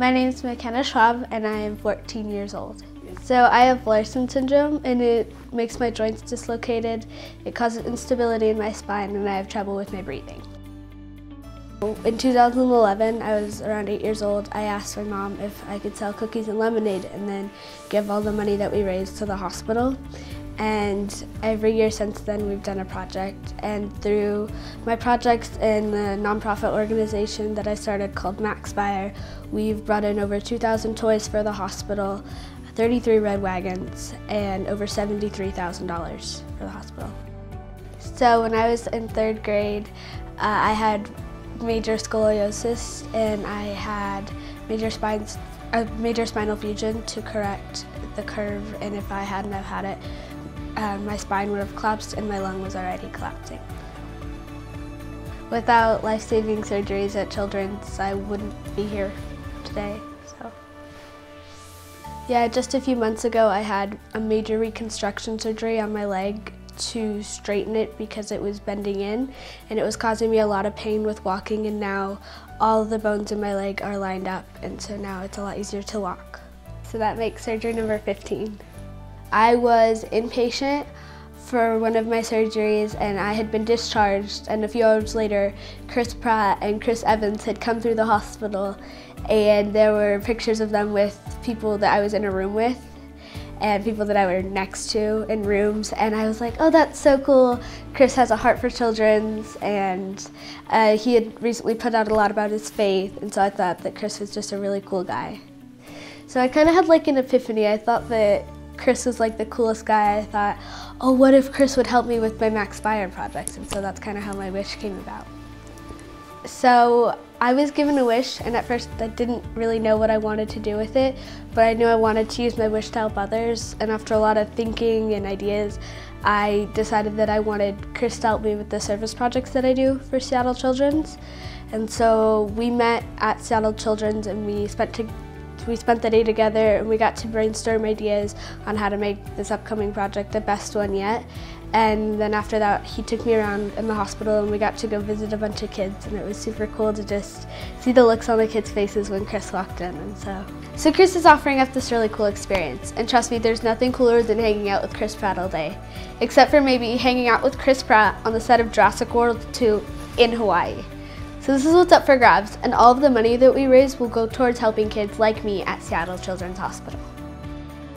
My name is Makenna and I am 14 years old. So I have Larsen syndrome and it makes my joints dislocated, it causes instability in my spine, and I have trouble with my breathing. In 2011, I was around 8 years old. I asked my mom if I could sell cookies and lemonade and then give all the money that we raised to the hospital. And every year since then we've done a project, and through my projects in the nonprofit organization that I started called Makspire, we've brought in over 2,000 toys for the hospital, 33 red wagons, and over $73,000 for the hospital. So when I was in 3rd grade, I had major scoliosis and I had major spinal fusion to correct the curve, and if I hadn't have had it, my spine would have collapsed and my lung was already collapsing. Without life-saving surgeries at Children's, I wouldn't be here today. Yeah, just a few months ago I had a major reconstruction surgery on my leg to straighten it because it was bending in and it was causing me a lot of pain with walking, and now all of the bones in my leg are lined up, and so now it's a lot easier to walk. So that makes surgery number 15. I was inpatient for one of my surgeries and I had been discharged, and a few hours later Chris Pratt and Chris Evans had come through the hospital, and there were pictures of them with people that I was in a room with and people that I were next to in rooms, and I was like, oh, that's so cool. Chris has a heart for Children's, and he had recently put out a lot about his faith, and so I thought that Chris was just a really cool guy. So I kind of had like an epiphany. I thought that Chris was like the coolest guy. I thought, oh, what if Chris would help me with my Makspire projects? And so that's kind of how my wish came about. So I was given a wish, and at first I didn't really know what I wanted to do with it, but I knew I wanted to use my wish to help others, and after a lot of thinking and ideas, I decided that I wanted Chris to help me with the service projects that I do for Seattle Children's. And so we met at Seattle Children's and we spent the day together, and we got to brainstorm ideas on how to make this upcoming project the best one yet. And then after that, he took me around in the hospital and we got to go visit a bunch of kids, and it was super cool to just see the looks on the kids' faces when Chris walked in. And so Chris is offering up this really cool experience, and trust me, there's nothing cooler than hanging out with Chris Pratt all day, except for maybe hanging out with Chris Pratt on the set of Jurassic World 2 in Hawaii. So this is what's up for grabs, and all of the money that we raise will go towards helping kids like me at Seattle Children's Hospital.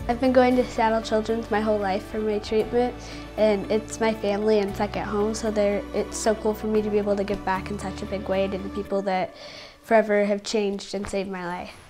I've been going to Seattle Children's my whole life for my treatment, and it's my family and second home, so it's so cool for me to be able to give back in such a big way to the people that forever have changed and saved my life.